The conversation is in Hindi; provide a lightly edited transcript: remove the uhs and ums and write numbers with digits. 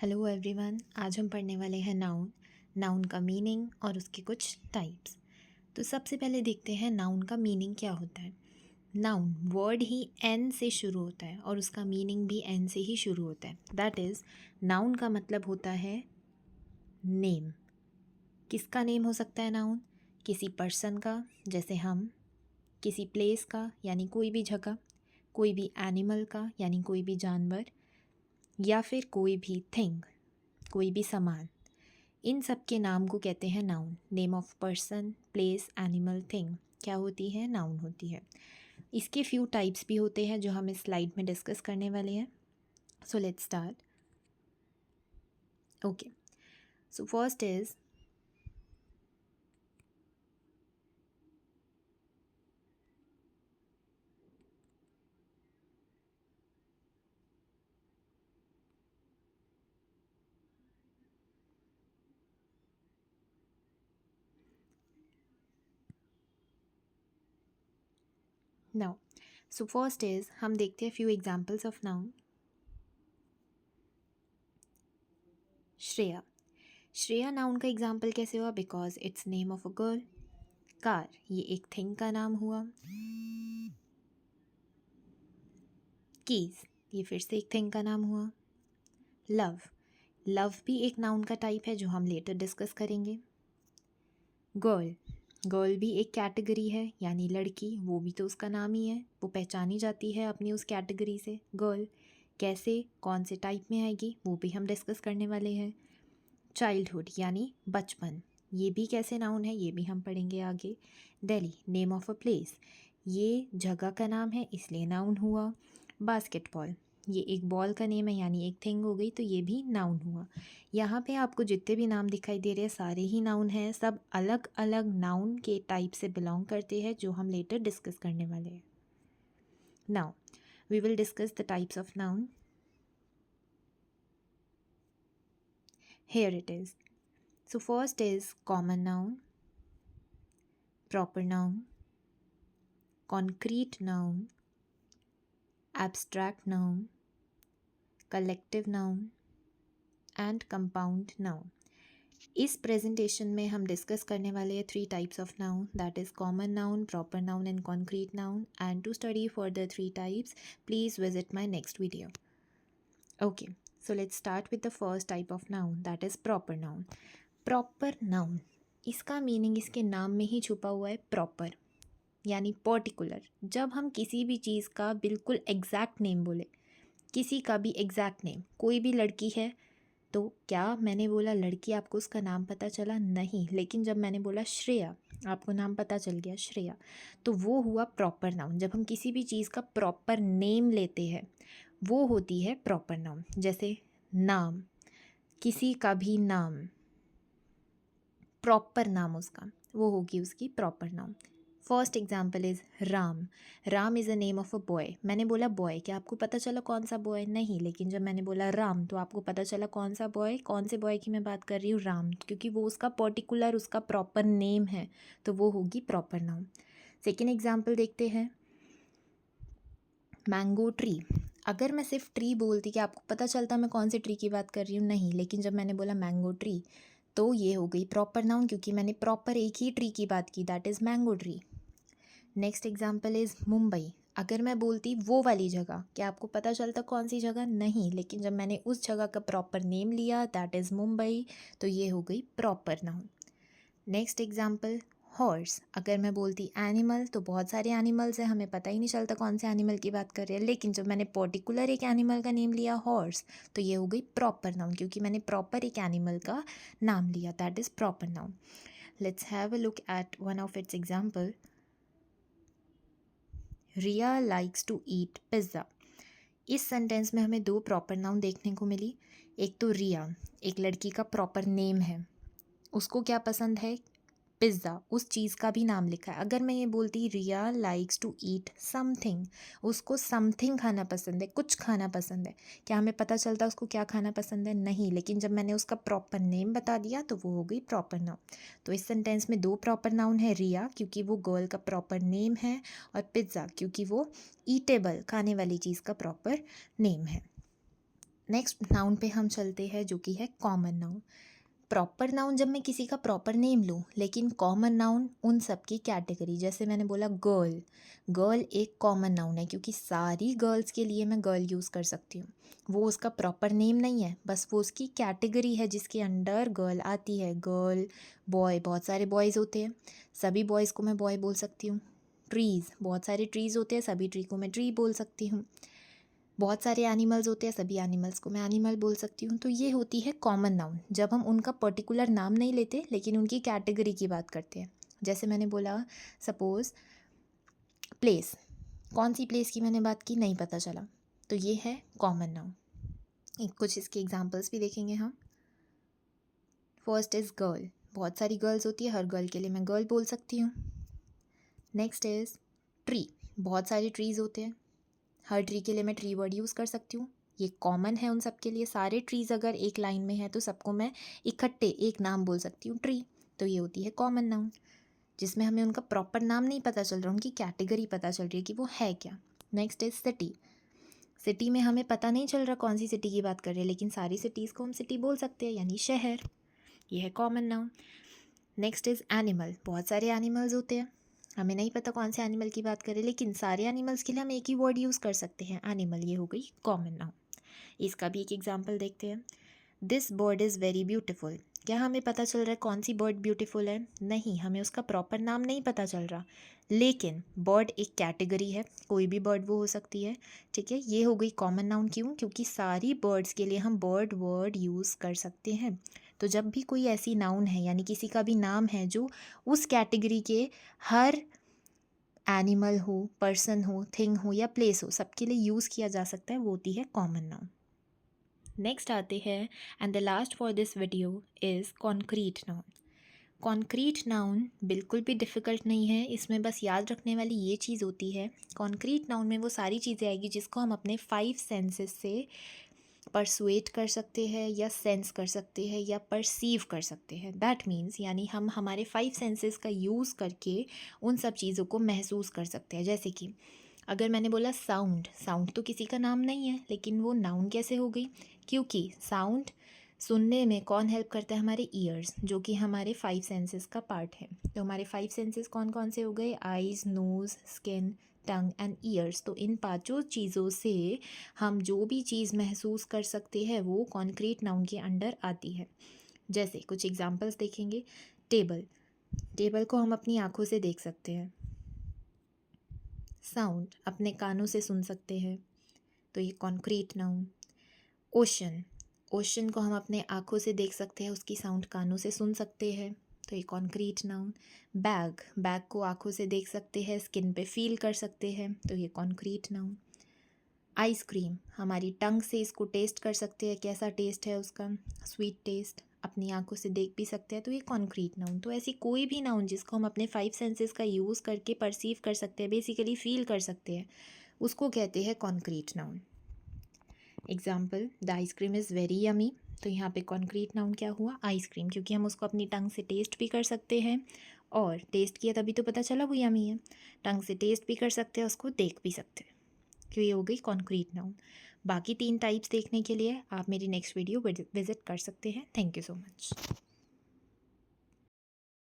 हेलो एवरीवन, आज हम पढ़ने वाले हैं नाउन का मीनिंग और उसके कुछ टाइप्स। तो सबसे पहले देखते हैं नाउन का मीनिंग क्या होता है। नाउन वर्ड ही एन से शुरू होता है और उसका मीनिंग भी एन से ही शुरू होता है। दैट इज़ नाउन का मतलब होता है नेम। किसका नेम हो सकता है नाउन? किसी पर्सन का, जैसे हम, किसी प्लेस का यानी कोई भी जगह, कोई भी एनिमल का यानी कोई भी जानवर, या फिर कोई भी थिंग, कोई भी सामान। इन सब के नाम को कहते हैं noun. Name of person, place, animal, thing क्या होती है? नाउन होती है। इसके फ्यू टाइप्स भी होते हैं जो हम इस स्लाइड में डिस्कस करने वाले हैं। सो let's start. Okay, so first is now. So first is हम देखते हैं few examples of noun. Shreya. Shreya noun का एग्जाम्पल कैसे हुआ? Because it's name of a girl. Car, ये एक थिंग का नाम हुआ। कीज, ये फिर से एक थिंग का नाम हुआ। लव, लव भी एक नाउन का टाइप है जो हम लेटर डिस्कस करेंगे। गर्ल, गर्ल भी एक कैटेगरी है यानी लड़की, वो भी तो उसका नाम ही है, वो पहचानी जाती है अपनी उस कैटेगरी से। गर्ल कैसे, कौन से टाइप में आएगी, वो भी हम डिस्कस करने वाले हैं। चाइल्डहुड यानी बचपन, ये भी कैसे नाउन है, ये भी हम पढ़ेंगे आगे। Delhi, name of a place, ये जगह का नाम है इसलिए नाउन हुआ। बास्केटबॉल, ये एक बॉल का नेम है यानी एक थिंग हो गई, तो ये भी नाउन हुआ। यहाँ पे आपको जितने भी नाम दिखाई दे रहे हैं सारे ही नाउन हैं। सब अलग अलग नाउन के टाइप से बिलोंग करते हैं जो हम लेटर डिस्कस करने वाले हैं। Now we will discuss the types of noun. Here it is. So first is common noun, proper noun, concrete noun, abstract noun, collective noun and compound noun. इस प्रेजेंटेशन में हम डिस्कस करने वाले हैं 3 types of noun, that is common noun, proper noun and concrete noun. And to study further 3 types please visit my next video. Okay, so let's start with the first type of noun, that is proper noun. Proper noun, इसका मीनिंग इसके नाम में ही छुपा हुआ है। प्रॉपर यानी पर्टिकुलर। जब हम किसी भी चीज़ का बिल्कुल एग्जैक्ट नेम बोले, किसी का भी एग्जैक्ट नेम, कोई भी लड़की है तो क्या मैंने बोला लड़की, आपको उसका नाम पता चला? नहीं। लेकिन जब मैंने बोला श्रेया, आपको नाम पता चल गया श्रेया, तो वो हुआ प्रॉपर नाउन। जब हम किसी भी चीज़ का प्रॉपर नेम लेते हैं वो होती है प्रॉपर नाउन। जैसे नाम, किसी का भी नाम, प्रॉपर नाम उसका, वो होगी उसकी proper noun. First example is Ram. Ram is a name of a boy. मैंने बोला बॉय, क्या आपको पता चला कौन सा बॉय? नहीं। लेकिन जब मैंने बोला राम तो आपको पता चला कौन सा बॉय, कौन से बॉय की मैं बात कर रही हूँ? राम, क्योंकि वो उसका पर्टिकुलर, उसका प्रॉपर नेम है, तो वो होगी प्रॉपर नाउन। सेकेंड एग्जाम्पल देखते हैं, मैंगो ट्री। अगर मैं सिर्फ ट्री बोलती, कि आपको पता चलता मैं कौन से ट्री की बात कर रही हूँ? नहीं। लेकिन जब मैंने बोला मैंगो ट्री तो ये हो गई प्रॉपर नाउन, क्योंकि मैंने प्रॉपर एक ही ट्री की बात की, that is mango tree. Next example is Mumbai. अगर मैं बोलती वो वाली जगह, क्या आपको पता चलता कौन सी जगह? नहीं। लेकिन जब मैंने उस जगह का प्रॉपर नेम लिया, दैट इज़ मुंबई, तो ये हो गई proper noun. Next example, horse. अगर मैं बोलती एनिमल, तो बहुत सारे एनिमल्स हैं, हमें पता ही नहीं चलता कौन से एनिमल की बात कर रहे हैं। लेकिन जब मैंने पर्टिकुलर एक एनिमल का नेम लिया हॉर्स, तो ये हो गई प्रॉपर नाउन, क्योंकि मैंने प्रॉपर एक एनिमल का नाम लिया, that is proper noun. Let's have a look at one of its example. Riya likes to eat pizza. इस सेंटेंस में हमें 2 प्रॉपर नाउन देखने को मिली। एक तो रिया, एक लड़की का प्रॉपर नेम है, उसको क्या पसंद है? पिज़्ज़ा, उस चीज़ का भी नाम लिखा है। अगर मैं ये बोलती रिया लाइक्स टू ईट समथिंग, उसको समथिंग खाना पसंद है, कुछ खाना पसंद है, क्या हमें पता चलता उसको क्या खाना पसंद है? नहीं। लेकिन जब मैंने उसका प्रॉपर नेम बता दिया तो वो हो गई प्रॉपर नाउन। तो इस सेंटेंस में 2 प्रॉपर नाउन है, रिया क्योंकि वो गर्ल का प्रॉपर नेम है, और पिज़्ज़ा क्योंकि वो ईटेबल, खाने वाली चीज़ का प्रॉपर नेम है। नेक्स्ट नाउन पे हम चलते हैं जो कि है कॉमन नाउन। प्रॉपर नाउन जब मैं किसी का प्रॉपर नेम लूँ, लेकिन कॉमन नाउन उन सब की कैटेगरी, जैसे मैंने बोला गर्ल, गर्ल एक कॉमन नाउन है क्योंकि सारी गर्ल्स के लिए मैं गर्ल यूज़ कर सकती हूँ। वो उसका प्रॉपर नेम नहीं है, बस वो उसकी कैटेगरी है जिसके अंडर गर्ल आती है। गर्ल, बॉय, बहुत सारे बॉयज़ होते हैं, सभी बॉयज़ को मैं बॉय बोल सकती हूँ। ट्रीज़, बहुत सारे ट्रीज़ होते हैं, सभी ट्री को मैं ट्री बोल सकती हूँ। बहुत सारे एनिमल्स होते हैं, सभी एनिमल्स को मैं एनिमल बोल सकती हूँ। तो ये होती है कॉमन नाउन, जब हम उनका पर्टिकुलर नाम नहीं लेते लेकिन उनकी कैटेगरी की बात करते हैं। जैसे मैंने बोला, सपोज़ प्लेस, कौन सी प्लेस की मैंने बात की नहीं पता चला, तो ये है कॉमन नाउन। कुछ इसके एग्जांपल्स भी देखेंगे हम। फर्स्ट इज़ गर्ल, बहुत सारी गर्ल्स होती है, हर गर्ल के लिए मैं गर्ल बोल सकती हूँ। नेक्स्ट इज़ ट्री, बहुत सारे ट्रीज़ होते हैं, हर ट्री के लिए मैं ट्री वर्ड यूज़ कर सकती हूँ। ये कॉमन है उन सब के लिए, सारे ट्रीज़ अगर एक लाइन में है तो सबको मैं इकट्ठे एक नाम बोल सकती हूँ, ट्री। तो ये होती है कॉमन नाउन, जिसमें हमें उनका प्रॉपर नाम नहीं पता चल रहा, उनकी कैटेगरी पता चल रही है कि वो है क्या। नेक्स्ट इज सिटी, सिटी में हमें पता नहीं चल रहा कौन सी सिटी की बात कर रहे हैं, लेकिन सारी सिटीज़ को हम सिटी बोल सकते हैं, यानी शहर। ये है common noun. Next is animal, बहुत सारे एनिमल्स होते हैं, हमें नहीं पता कौन से एनिमल की बात करें, लेकिन सारे एनिमल्स के लिए हम एक ही वर्ड यूज़ कर सकते हैं, एनिमल। ये हो गई कॉमन नाउन। इसका भी एक एग्जांपल देखते हैं। This bird is very beautiful, क्या हमें पता चल रहा है कौन सी बर्ड ब्यूटीफुल है? नहीं, हमें उसका प्रॉपर नाम नहीं पता चल रहा, लेकिन बर्ड एक कैटेगरी है, कोई भी बर्ड वो हो सकती है। ठीक है, ये हो गई कॉमन नाउन। क्यों? क्योंकि सारी बर्ड्स के लिए हम बर्ड वर्ड यूज़ कर सकते हैं। तो जब भी कोई ऐसी नाउन है, यानी किसी का भी नाम है जो उस कैटेगरी के हर एनिमल हो, पर्सन हो, थिंग हो या प्लेस हो, सबके लिए यूज़ किया जा सकता है, वो होती है कॉमन नाउन। नेक्स्ट आते हैं, and the last for this video is concrete noun. Concrete noun बिल्कुल भी डिफ़िकल्ट नहीं है, इसमें बस याद रखने वाली ये चीज़ होती है, कॉन्क्रीट नाउन में वो सारी चीज़ें आएगी जिसको हम अपने 5 सेंसेस से परसुएट कर सकते हैं या सेंस कर सकते हैं या परसीव कर सकते हैं। दैट मीन्स, यानी हम हमारे 5 सेंसेस का यूज़ करके उन सब चीज़ों को महसूस कर सकते हैं। जैसे कि अगर मैंने बोला साउंड, साउंड तो किसी का नाम नहीं है, लेकिन वो नाउन कैसे हो गई? क्योंकि साउंड सुनने में कौन हेल्प करता है? हमारे ईयर्स, जो कि हमारे 5 सेंसेस का पार्ट है। तो हमारे 5 सेंसेस कौन कौन से हो गए? Eyes, nose, skin, tongue and ears. तो इन पांचों चीज़ों से हम जो भी चीज़ महसूस कर सकते हैं वो कॉन्क्रीट नाउन के अंडर आती है। जैसे कुछ एग्जांपल्स देखेंगे। टेबल, टेबल को हम अपनी आँखों से देख सकते हैं। साउंड अपने कानों से सुन सकते हैं, तो ये कॉन्क्रीट नाउन। ओशन, ओशन को हम अपने आँखों से देख सकते हैं, उसकी साउंड कानों से सुन सकते हैं, तो ये कॉन्क्रीट नाउन। बैग, बैग को आँखों से देख सकते हैं, स्किन पे फील कर सकते हैं, तो ये कॉन्क्रीट नाउन। आइसक्रीम, हमारी टंग से इसको टेस्ट कर सकते हैं, कैसा टेस्ट है उसका, स्वीट टेस्ट, अपनी आंखों से देख भी सकते हैं, तो ये कॉन्क्रीट नाउन। तो ऐसी कोई भी नाउन जिसको हम अपने 5 सेंसेस का यूज़ करके परसीव कर सकते हैं, बेसिकली फील कर सकते हैं, उसको कहते हैं concrete noun. Example, the ice cream is very yummy, तो यहाँ पे कॉन्क्रीट नाउन क्या हुआ? आइसक्रीम, क्योंकि हम उसको अपनी टंग से टेस्ट भी कर सकते हैं, और टेस्ट किया तभी तो पता चला वो यमी है। टंग से टेस्ट भी कर सकते हैं, उसको देख भी सकते हैं, क्यों? ये हो गई कॉन्क्रीट नाउन। बाकी 3 टाइप्स देखने के लिए आप मेरी नेक्स्ट वीडियो विजिट कर सकते हैं। Thank you so much.